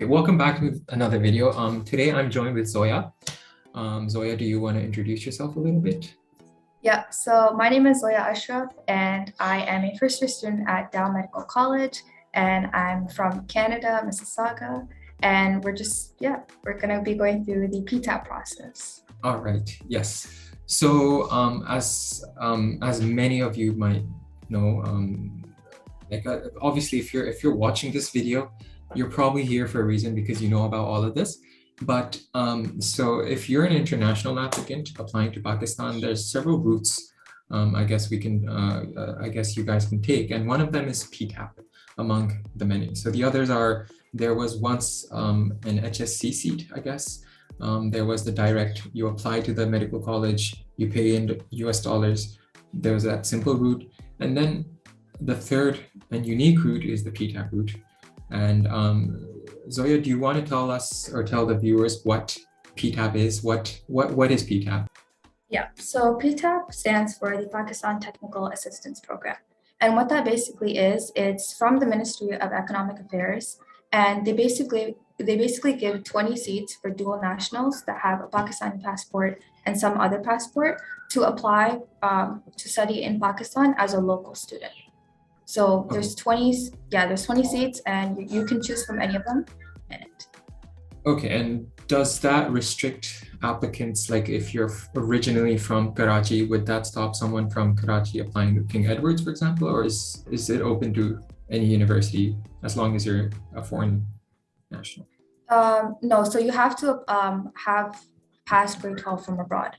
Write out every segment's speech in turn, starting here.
Okay, welcome back to another video. Today I'm joined with Zoya. Zoya, do you want to introduce yourself a little bit? Yeah, so my name is Zoya Ashraf, and I am a first year student at Dow Medical College, and I'm from Canada, Mississauga, and we're gonna be going through the PTAP process. All right. Yes. So as many of you might know, obviously if you're watching this video, you're probably here for a reason because you know about all of this. But so if you're an international applicant applying to Pakistan, there's several routes. I guess I guess you guys can take, and one of them is PTAP among the many. So the others are there was once an HSC seat, I guess. There was the direct, you apply to the medical college, you pay in US dollars. There was that simple route. And then the third and unique route is the PTAP route. And Zoya, do you want to tell us or tell the viewers what PTAP is? What is PTAP? Yeah, so PTAP stands for the Pakistan Technical Assistance Program. And what that basically is, it's from the Ministry of Economic Affairs, and they basically give 20 seats for dual nationals that have a Pakistani passport and some other passport to apply to study in Pakistan as a local student. So there's 20 seats, and you can choose from any of them. Okay, and does that restrict applicants? Like if you're originally from Karachi, would that stop someone from Karachi applying to King Edward's, for example, or is it open to any university as long as you're a foreign national? No, so you have to have passed grade 12 from abroad.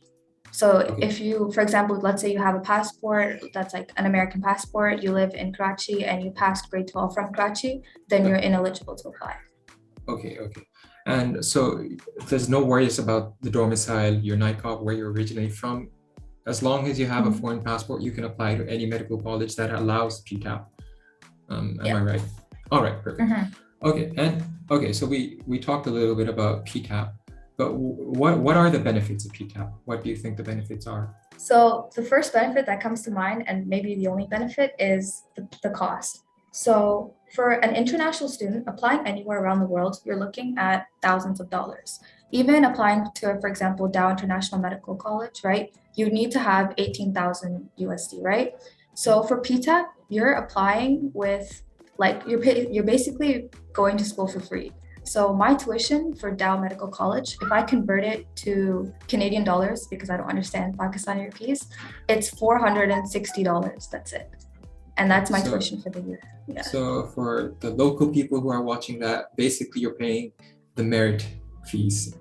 So if you, for example, let's say you have a passport that's like an American passport, you live in Karachi and you passed grade 12 from Karachi, then you're ineligible to apply. Okay. And so there's no worries about the domicile, your NICOP, where you're originally from. As long as you have a foreign passport, you can apply to any medical college that allows PTAP. Am I right? All right, perfect. Okay, so we talked a little bit about PTAP, but what are the benefits of PTAP? What do you think the benefits are? So the first benefit that comes to mind, and maybe the only benefit, is the cost. So for an international student applying anywhere around the world, you're looking at thousands of dollars. Even applying to, for example, Dow International Medical College, right? You need to have 18,000 USD, right? So for PTAP, you're applying with you're basically going to school for free. So my tuition for Dow Medical College, if I convert it to Canadian dollars, because I don't understand Pakistani rupees, it's $460. That's it. And that's my tuition for the year. Yeah. So for the local people who are watching that, basically you're paying the merit fees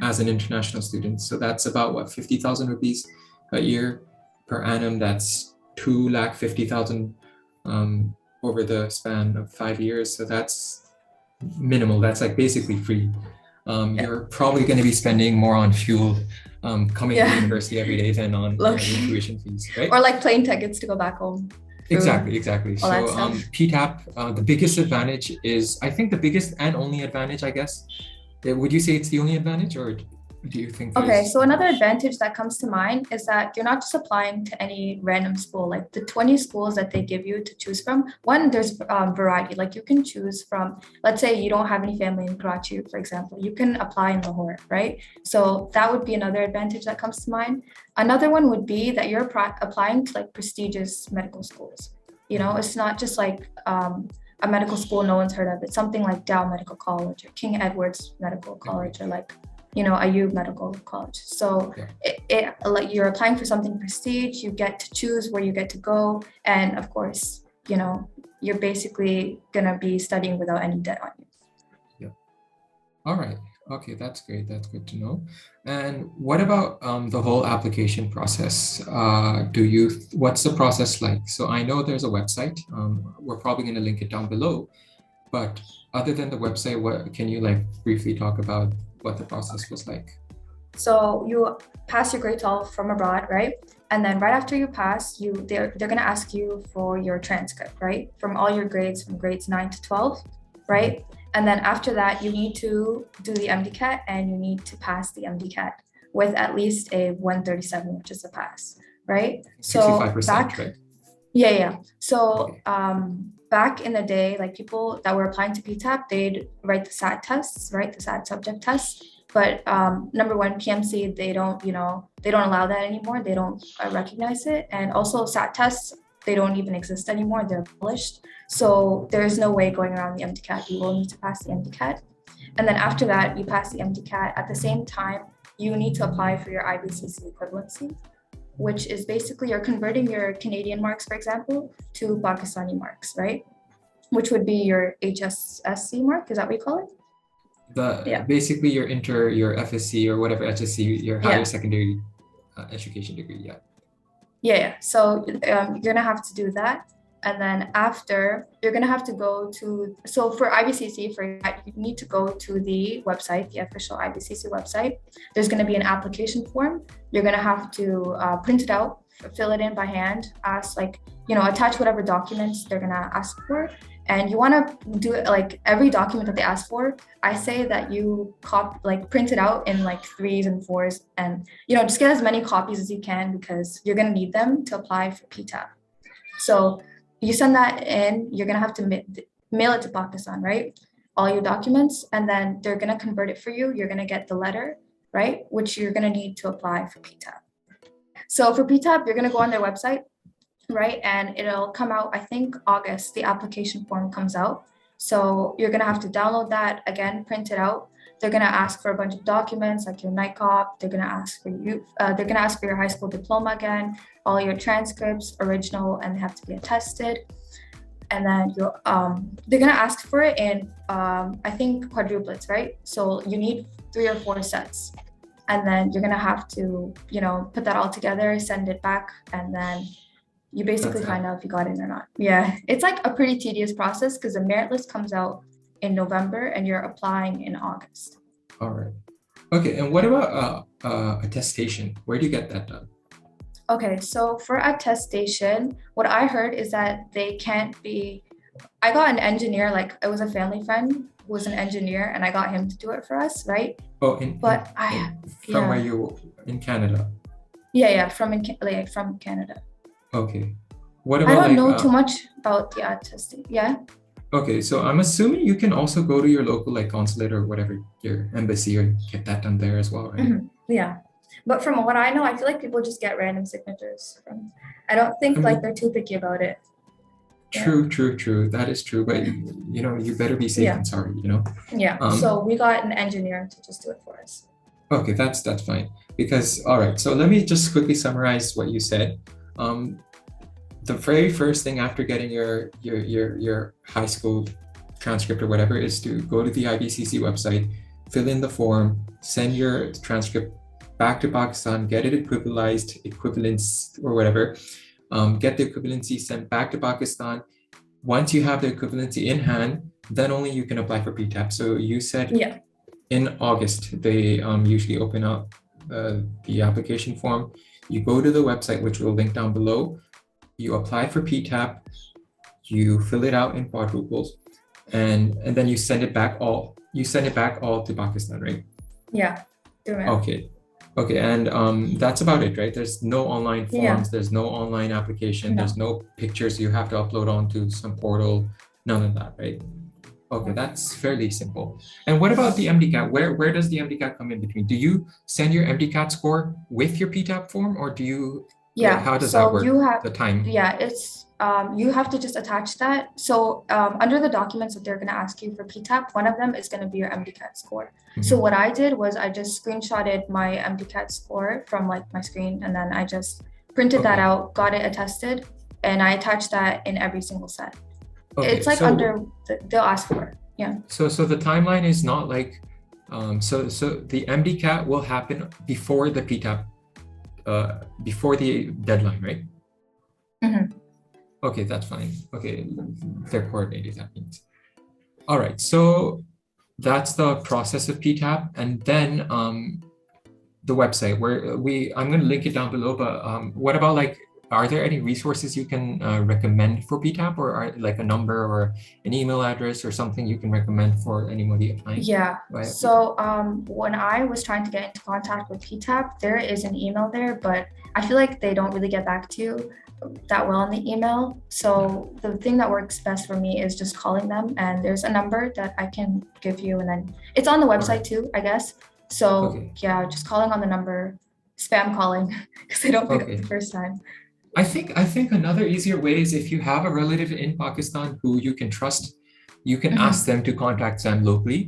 as an international student. So that's about what, 50,000 rupees a year per annum. That's 250,000 over the span of 5 years. So that's minimal. That's like basically free. You're probably going to be spending more on fuel coming to university every day than on tuition fees, right? Or like plane tickets to go back home. Exactly. So PTAP, the biggest advantage is, I think the biggest and only advantage, I guess. Would you say it's the only advantage, or do you think Okay, so another advantage that comes to mind is that you're not just applying to any random school. Like the 20 schools that they give you to choose from, one, there's variety. Like you can choose from, let's say you don't have any family in Karachi, for example, you can apply in Lahore, right? So that would be another advantage that comes to mind. Another one would be that you're applying to like prestigious medical schools. You know, it's not just like a medical school no one's heard of. It's something like Dow Medical College or King Edward's Medical College, or like, you know, Ayub Medical College. So like you're applying for something prestige, you get to choose where you get to go. And of course, you know, you're basically gonna be studying without any debt on you. Yeah. All right. Okay, that's great. That's good to know. And what about the whole application process? What's the process like? So I know there's a website. We're probably going to link it down below. But other than the website, what can you like briefly talk about what the process was like? So you pass your grade 12 from abroad, right? And then right after you pass, they're going to ask you for your transcript, right? From all your grades, from grades 9 to 12, right? And then after that, you need to do the MDCAT, and you need to pass the MDCAT with at least a 137, which is a pass, right? 65%, right? Yeah. So Okay. back in the day, like people that were applying to PTAP, they'd write the SAT tests, right? The SAT subject tests. But number one, PMC, they don't, they don't allow that anymore. They don't recognize it. And also SAT tests, they don't even exist anymore. They're abolished. So there's no way going around the MDCAT. You will need to pass the MDCAT. And then after that, you pass the MDCAT. At the same time, you need to apply for your IBCC equivalency, which is basically you're converting your Canadian marks, for example, to Pakistani marks, right? Which would be your HSSC mark. Is that what you call it? The Yeah. basically your FSC or whatever HSC, your higher Yeah. secondary education degree. Yeah. Yeah. So you're gonna have to do that. And then after, you're gonna have to go to, so for IBCC, for that, you need to go to the website, the official IBCC website. There's gonna be an application form. You're gonna have to print it out, fill it in by hand, ask like, attach whatever documents they're gonna ask for. And you wanna do it like every document that they ask for, I say that you print it out in like 3s and 4s, and just get as many copies as you can because you're gonna need them to apply for PTAP. So you send that in, you're gonna have to mail it to Pakistan, right? All your documents, and then they're gonna convert it for you. You're gonna get the letter, right? Which you're gonna need to apply for PTAP. So for PTAP, you're gonna go on their website, right? And it'll come out, I think August, the application form comes out. So you're gonna have to download that again, print it out. They're gonna ask for a bunch of documents like your NICOP. They're gonna ask for you. They're gonna ask for your high school diploma again, all your transcripts, original, and they have to be attested. And then they're gonna ask for it in I think quadruplets, right? So you need 3 or 4 sets, and then you're gonna have to put that all together, send it back, and then you basically find out if you got in or not. Yeah, it's like a pretty tedious process because the merit list comes out in November and you're applying in August. All right. Okay. And what about attestation? Where do you get that done? Okay, so for attestation, what I heard is that they can't be. I got an engineer, like it was a family friend who was an engineer, and I got him to do it for us, right? Oh, from where yeah, you in Canada? yeah, from Canada. Okay. What I about don't like know too much about the attesting. Yeah. okay, so I'm assuming you can also go to your local like consulate or whatever, your embassy, or get that done there as well, right? Yeah. But from what I know, I feel like people just get random signatures from. I don't think I like mean, they're too picky about it. Yeah. true. That is true, but you better be safe Yeah. than sorry, Yeah. Um, So we got an engineer to just do it for us. okay, that's fine. Because all right, so let me just quickly summarize what you said. Um, the very first thing after getting your high school transcript or whatever is to go to the IBCC website, fill in the form, send your transcript back to Pakistan, get it equivalence or whatever, get the equivalency sent back to Pakistan. Once you have the equivalency in hand, then only you can apply for PTAP. So you said Yeah. in August, they usually open up the application form. You go to the website, which we'll link down below. You apply for PTAP, you fill it out in quadruples, and then you send it back all. You send it back all to Pakistan, right? Yeah. Okay, and that's about it, right? There's no online forms, Yeah. there's no online application, No. there's no pictures you have to upload onto some portal, none of that, right? Okay, that's fairly simple. And what about the MDCAT? Where does the MDCAT come in between? Do you send your MDCAT score with your PTAP form, or do you, like, Yeah. how does So that work? you have. The time? Yeah. It's you have to just attach that. So under the documents that they're gonna ask you for PTAP, one of them is gonna be your MDCAT score. So Mhm. what I did was I just screenshotted my MDCAT score from like my screen, and then I just printed that Okay. out, got it attested, and I attached that in every single set. Okay, It's like so they'll ask for it. Yeah. so the timeline is not like so the MDCAT will happen before the PTAP, before the deadline, right? Mhm. Okay, that's fine. Okay, they're coordinated, that means. All right, so that's the process of PTAP, and then the website where I'm going to link it down below. But what about like are there any resources you can recommend for PTAP, or are like a number or an email address or something you can recommend for anybody applying Yeah. via PTAP? So when I was trying to get into contact with PTAP, there is an email there, but I feel like they don't really get back to you that well in the email. So the thing that works best for me is just calling them, and there's a number that I can give you, and then it's on the website too, I guess. So Okay. yeah, just calling on the number, spam calling because they don't pick up Okay. the first time. I think another easier way is if you have a relative in Pakistan who you can trust, you can ask them to contact them locally.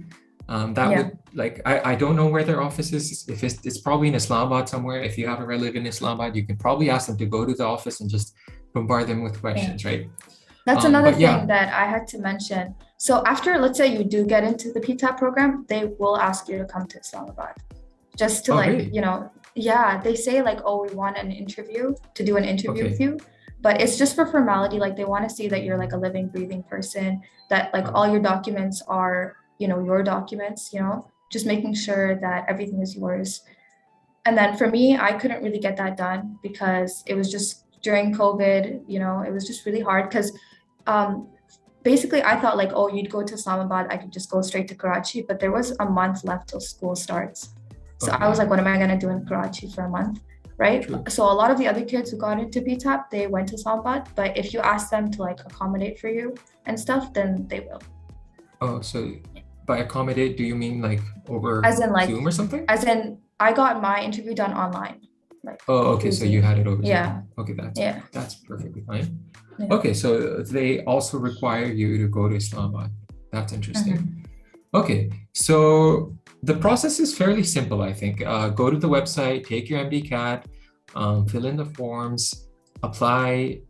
That Yeah. would like I don't know where their office is. If it's probably in Islamabad somewhere. If you have a relative in Islamabad, you can probably ask them to go to the office and just bombard them with questions, right? That's another But yeah, thing that I had to mention. So after, let's say you do get into the PTAP program, they will ask you to come to Islamabad just to oh like, really? yeah, they say like, oh, we want an interview to do an interview with Okay. you, but it's just for formality. Like they want to see that you're like a living, breathing person, that like all your documents are, your documents, just making sure that everything is yours. And then for me, I couldn't really get that done because it was just during COVID, it was just really hard because basically I thought like, oh, you'd go to Islamabad, I could just go straight to Karachi, but there was a month left till school starts. So I was Okay. like, what am I going to do in Karachi for a month? Right. True. So a lot of the other kids who got into PTAP, they went to Islamabad, but if you ask them to like accommodate for you and stuff, then they will. Oh, so by accommodate, do you mean like over As in like, Zoom or something? I got my interview done online. Like Oh, okay. through So you Zoom. had it over Zoom. Yeah. Okay, Yeah. that's perfectly fine. Yeah. Okay, so they also require you to go to Islamabad. That's interesting. Mhm. Okay, so the process is fairly simple, I think. Go to the website, take your MDCAT, fill in the forms, apply,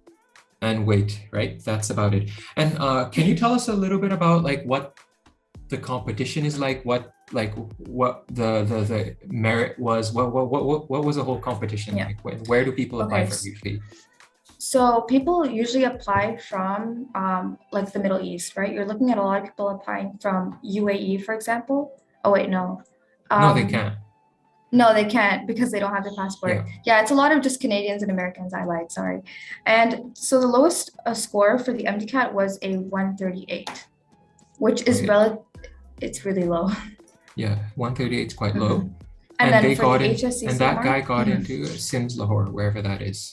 and wait, right? That's about it. And can you tell us a little bit about like what the competition is like? What the merit was? What was the whole competition Yeah. like? Where do people apply Okay. from usually? So people usually apply from like the Middle East, right? You're looking at a lot of people applying from UAE, for example. Oh wait, no. No, they can't. No, they can't because they don't have the passport. Yeah. Yeah, it's a lot of just Canadians and Americans. I lied, sorry. And so the lowest score for the MDCAT was a 138, which is Okay. it's really low. Yeah, 138 is quite low. Mhm. And then they for the got in, HSCC and that one, guy got into Sims Lahore, wherever that is.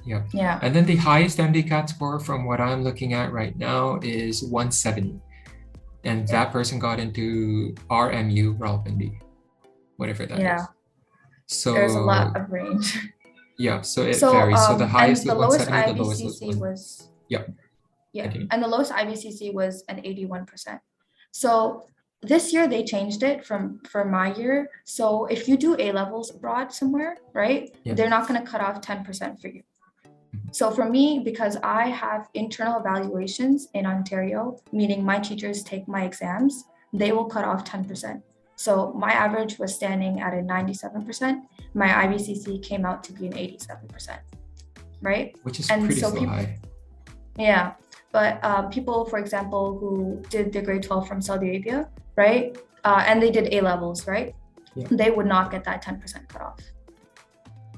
Yeah. yeah, And then the highest MDCAT score from what I'm looking at right now is 170. And Yeah. that person got into RMU, Rawalpindi, whatever that is. yeah. So There's a lot of range. yeah, so it So varies. So the highest and the was lowest 170, the lowest was IBCC one. was Yeah. yeah, Continue. and the lowest IBCC was an 81%. So this year they changed it for my year. So if you do A levels abroad somewhere, right, Yeah. they're not going to cut off 10% for you. So for me, because I have internal evaluations in Ontario, meaning my teachers take my exams, they will cut off 10%. So my average was standing at a 97%. My IBCC came out to be an 87%, right? Which is And pretty so still people, high. yeah, but people, for example, who did their grade 12 from Saudi Arabia, right? And they did A levels, right? Yeah. They would not get that 10% cut off.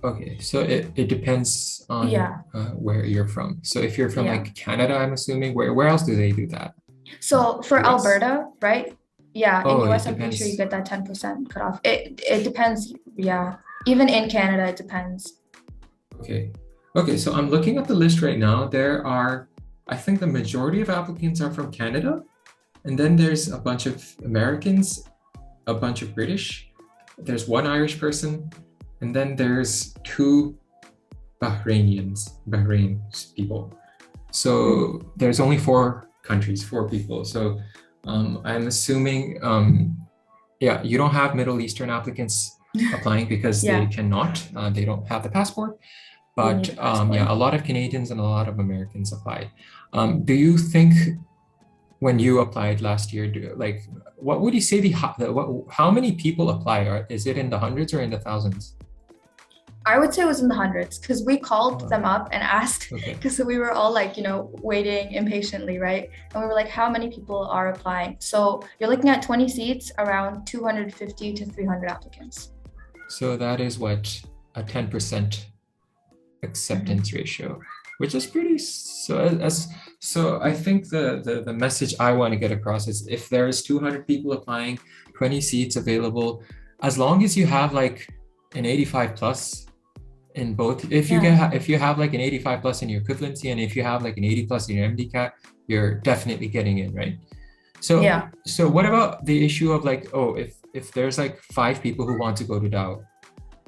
Okay, so it depends on Yeah. where you're from. So if you're from Yeah. like Canada, I'm assuming, where else do they do that? So for US? Alberta, right? Yeah, Oh, in it US, I'm pretty sure you depends. get that 10% cut off. It depends. Yeah, even in Canada, it depends. Okay. Okay, so I'm looking at the list right now. There are, I think the majority of applicants are from Canada, and then there's a bunch of Americans, a bunch of British, there's one Irish person, and then there's two Bahrain people. So there's only four countries, four people. So I'm assuming, yeah, you don't have Middle Eastern applicants applying because Yeah. they cannot, they don't have the passport. They But need the passport. yeah, a lot of Canadians and a lot of Americans applied. Do you think when you applied last year, what would you say how many people apply? Is it in the hundreds or in the thousands? I would say it was in the hundreds because we called Oh. them up and asked Okay. because we were all like, waiting impatiently, right? And we were like, how many people are applying? So you're looking at 20 seats, around 250 to 300 applicants. So that is what, a 10%. acceptance ratio, which is pretty so I think the message I want to get across is if there's 200 people applying, 20 seats available, as long as you have like an 85 plus in both, if you have like an 85 plus in your equivalency, and if you have like an 80 plus in your MDCAT, you're definitely getting in, right? So so what about the issue of like, oh, if there's like 5 people who want to go to Dow,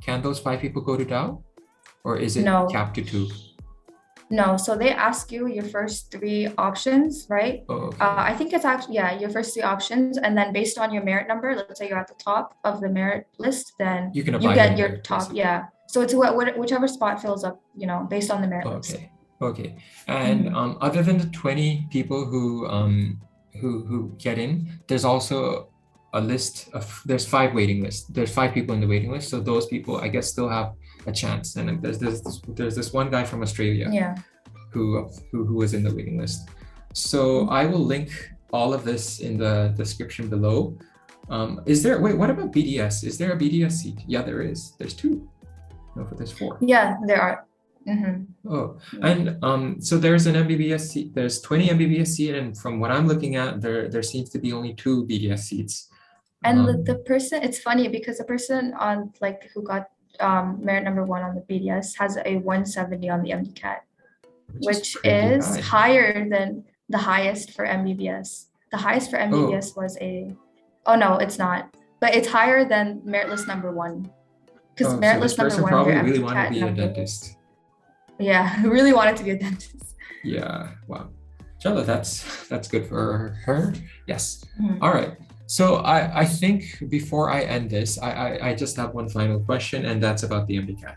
can those 5 people go to Dow, or is it capped to 2? No, so they ask you your first 3 options, right? Oh, okay. I think it's actually, your first 3 options. And then based on your merit number, let's say you're at the top of the merit list, then you get anywhere, your top, basically. So it's whichever spot fills up, based on the merit list. Okay. And other than the 20 people who get in, there's also a list of, there's 5 waiting lists. There's 5 people in the waiting list. So those people, I guess, still have a chance. And there's this one guy from Australia who was in the waiting list. So I will link all of this in the description below. What about BDS? Is there a BDS seat? Yeah, there is. There's 2. No, but there's 4. Yeah, there are. Oh, and so there's an MBBS seat. There's 20 MBBS seat, and from what I'm looking at, there seems to be only 2 BDS seats. And the person, it's funny because the person on like who got merit number 1 on the BDS has a 170 on the MDCAT, which is higher than the highest for MBBS. The highest for MBBS was oh no, it's not, but it's higher than merit list number 1. Because merit list number 1 probably really wanted to be a dentist. Yeah, really wanted to be a dentist. Yeah, wow. Chalo, that's good for her. Yes. All right. So I think before I end this, I just have one final question, and that's about the MDCAT.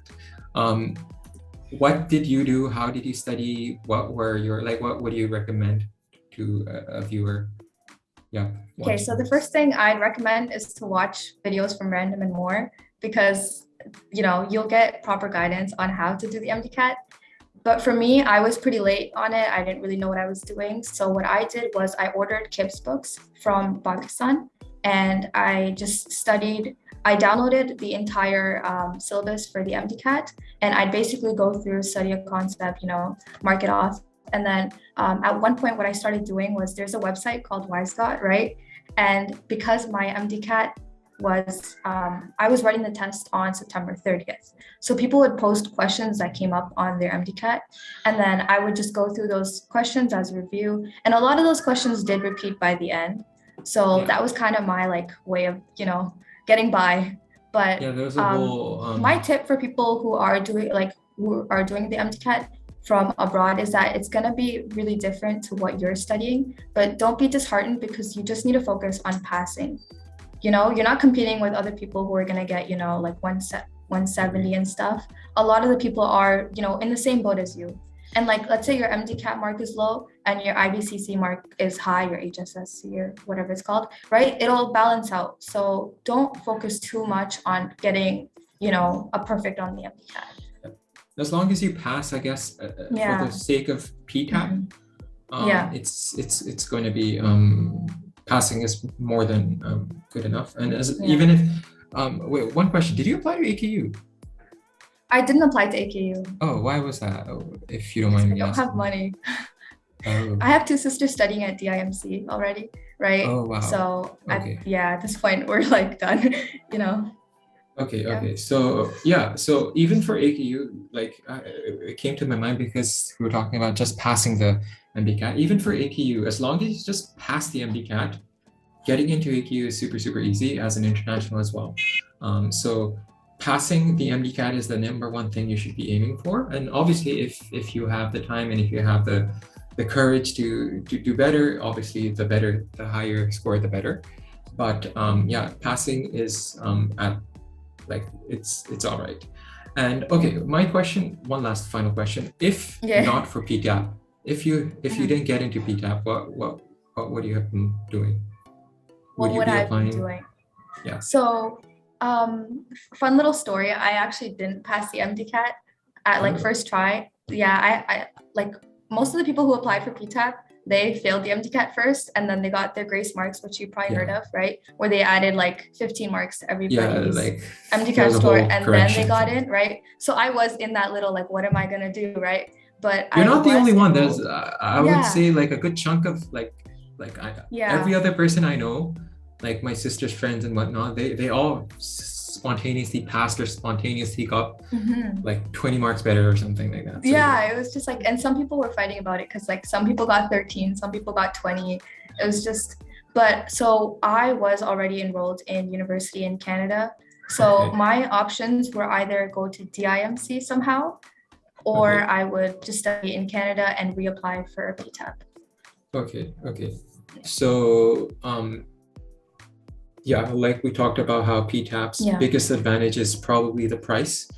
What did you do? How did you study? What were your, like, what would you recommend to a viewer? Yeah. Okay, so the first thing I'd recommend is to watch videos from Random and More, because you'll get proper guidance on how to do the MDCAT. But for me, I was pretty late on it. I didn't really know what I was doing. So what I did was I ordered KIPS books from Pakistan, and I just studied. I downloaded the entire syllabus for the MDCAT, and I'd basically go through, study a concept, mark it off. And then at one point, what I started doing was, there's a website called WiseGot, right? And because my MDCAT was, I was writing the test on September 30th. So people would post questions that came up on their MDCAT, and then I would just go through those questions as a review. And a lot of those questions did repeat by the end. So that was kind of my way of, getting by. But there's a whole, my tip for people who are doing the MDCAT from abroad is that it's going to be really different to what you're studying, but don't be disheartened, because you just need to focus on passing. You're not competing with other people who are going to get, like 170 and stuff. A lot of the people are, in the same boat as you. And let's say your MDCAT mark is low and your IBCC mark is high, your HSSC or whatever it's called, right? It'll balance out. So don't focus too much on getting, a perfect on the MDCAT. As long as you pass, I guess, for the sake of PTAP, it's going to be, passing is more than good enough. And even if, wait, one question, did you apply to AKU? I didn't apply to AKU. Oh, why was that? If you don't mind me asking. I don't have money. I have 2 sisters studying at DIMC already, right? Oh, wow. So at this point, we're done, Okay. So so even for AKU, it came to my mind because we were talking about just passing the MDCAT. Even for AKU, as long as you just pass the MDCAT, getting into AKU is super, super easy as an international as well. So passing the MDCAT is the number 1 thing you should be aiming for. And obviously, if you have the time and if you have the courage to do better, obviously the higher score, the better. But passing is it's all right. And okay, my question, one last final question. If not for PTAP, if you didn't get into PTAP, what would you have been doing? What would I be doing? Yeah. So fun little story. I actually didn't pass the MDCAT at first try. Yeah, I most of the people who applied for PTAP, they failed the MDCAT first, and then they got their grace marks, which you probably heard Yeah. of, right? Where they added like 15 marks to Yeah, everybody's like there MDCAT was a score, whole and then they correction got thing. in, right? So I was in that little like, what am I gonna do, right? But You're I not the was only one. There's, enrolled. I would Yeah, say like a good chunk of every yeah. other person I know, like my sister's friends and whatnot, they all spontaneously passed or spontaneously got Mhm. like 20 marks better or something like that. So Yeah, it was just like, and some people were fighting about it because like some people got 13, some people got 20. It was just, but so I was already enrolled in university in Canada. So okay, my options were either go to DIMC somehow, or okay, I would just study in Canada and reapply for a PTAP. okay. So yeah, like we talked about how PTAP's Yeah, biggest advantage is probably the price.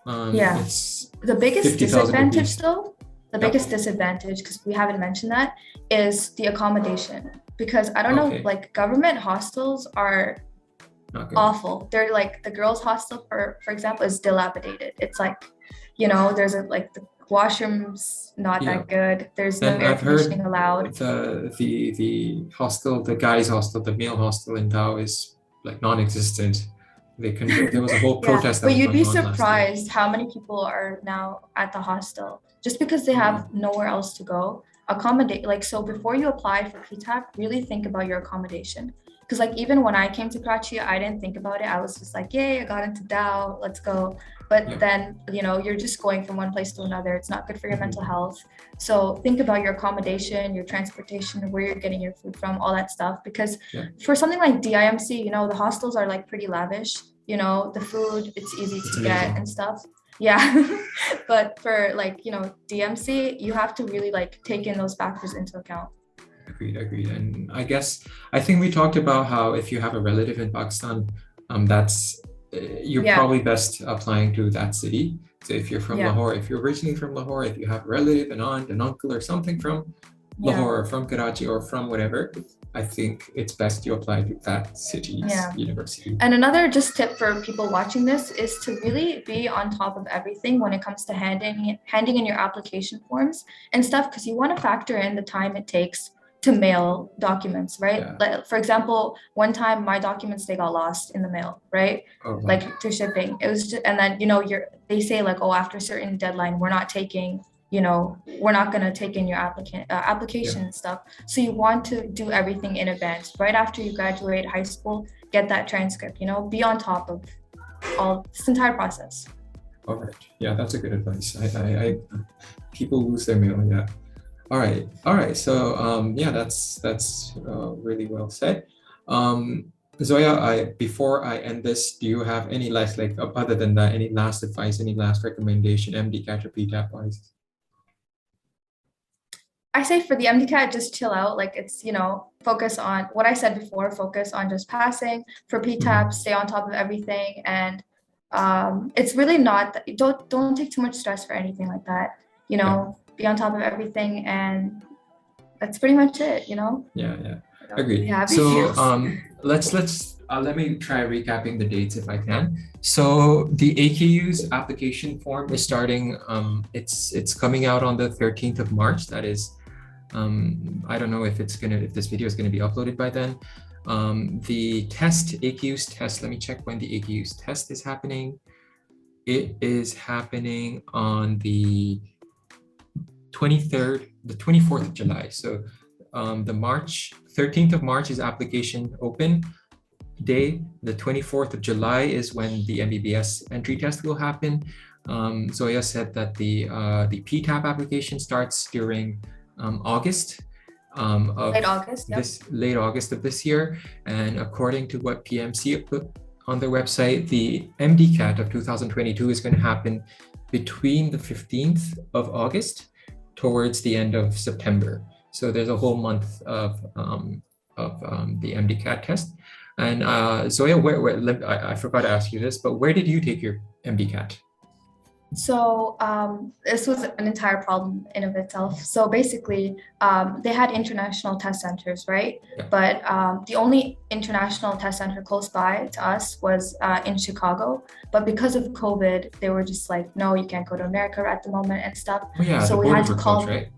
yeah. It's The biggest 50,000 disadvantage, rupees. though, the Yep. biggest disadvantage, because we haven't mentioned that, is the accommodation. Because I don't know, Okay, like government hostels are not good. awful. They're like the girls' hostel, for example, is dilapidated. It's like, there's a like the washrooms not Yeah. that good. There's no And air I've heard conditioning allowed. the hostel, the guys' hostel, the male hostel in Tao is like non-existent. There was a whole Yeah, protest that but was you'd going be on last year. surprised how many people are now at the hostel just because they Mm, have nowhere else to go. Accommodate, like, so before you apply for PTAP, really think about your accommodation. Because, like, even when I came to Karachi, I didn't think about it. I was just like, yay, I got into Dow, let's go. But yeah. then, you're just going from one place to another. It's not good for your Mhm. mental health. So think about your accommodation, your transportation, where you're getting your food from, all that stuff. Because Yeah. for something like DIMC, the hostels are like pretty lavish. The food, it's easy It's to get amazing. and stuff. Yeah. But for like, DMC, you have to really like take in those factors into account. Agreed. And I think we talked about how if you have a relative in Pakistan, that's you're Yeah. probably best applying to that city. So if you're from Yeah. Lahore, if you're originally from Lahore, if you have a relative, an aunt, an uncle, or something from Yeah. Lahore, or from Karachi, or from whatever, I think it's best you apply to that city's Yeah. university. And another just tip for people watching this is to really be on top of everything when it comes to handing in your application forms and stuff, because you want to factor in the time it takes to mail documents, right? Yeah. Like, for example, one time my documents, they got lost in the mail, right? Oh, wow. Like through shipping. It was just, and then they say like, oh, after a certain deadline, we're not going to take in your application Yeah. and stuff. So you want to do everything in advance. Right after you graduate high school, get that transcript, be on top of all this entire process. All right. Yeah, that's a good advice. I people lose their mail. Yeah. All right. So yeah, that's really well said. Zoya, before I end this, do you have any last, like other than that, any last advice, any last recommendation, MDCAT or PTAP wise? I say for the MDCAT, just chill out. Like it's, focus on what I said before, focus on just passing. For PTAP, stay on top of everything. And it's really not, don't take too much stress for anything like that. Be on top of everything. And that's pretty much it, Yeah. I don't Agreed. really have So anything else. let me try recapping the dates if I can. So the AKU's application form is starting. It's coming out on the 13th of March. That is, I don't know if this video is gonna be uploaded by then. The AKU's test. Let me check when the AKU's test is happening. It is happening on the 23rd, the 24th of July. So the 13th of March is application open day. The 24th of July is when the MBBS entry test will happen. Zoya said that the PTAP application starts during August of late August of this year. And according to what PMC put on their website, the MDCAT of 2022 is going to happen between the 15th of August towards the end of September. So there's a whole month of the MDCAT test. And Zoya, I forgot to ask you this, but where did you take your MDCAT? So this was an entire problem in of itself. So basically, they had international test centers, right? Yeah. But the only international test center close by to us was in Chicago. But because of COVID, they were just like, no, you can't go to America at the moment and stuff. Oh yeah, so the we had borders to were call. closed, right?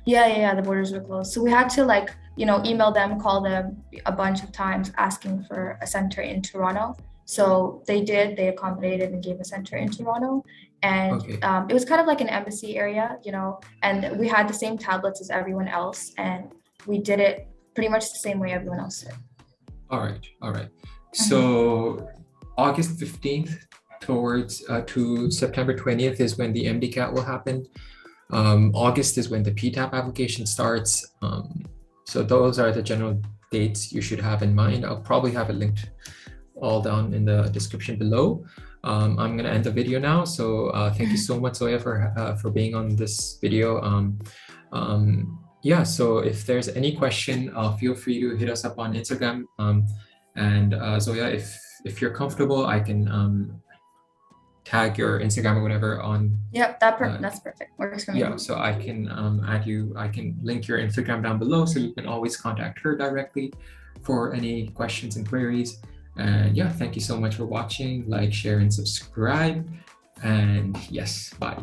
Yeah, the borders were closed. So we had to like, email them, call them a bunch of times asking for a center in Toronto. So they accommodated and gave a center in Toronto. And Okay. it was kind of like an embassy area, and we had the same tablets as everyone else. And we did it pretty much the same way everyone else did. All right. All right. Mhm. So August 15th to September 20th is when the MDCAT will happen. August is when the PTAP application starts. So those are the general dates you should have in mind. I'll probably have it linked all down in the description below. I'm gonna end the video now. So thank you so much, Zoya, for being on this video. Yeah, so if there's any question, feel free to hit us up on Instagram. And Zoya, if you're comfortable, I can tag your Instagram or whatever on. Yep, that's perfect. Works for me. Yeah, so I can add you. I can link your Instagram down below, so you can always contact her directly for any questions and queries. And yeah, thank you so much for watching. Like, share, and subscribe. And yes, bye.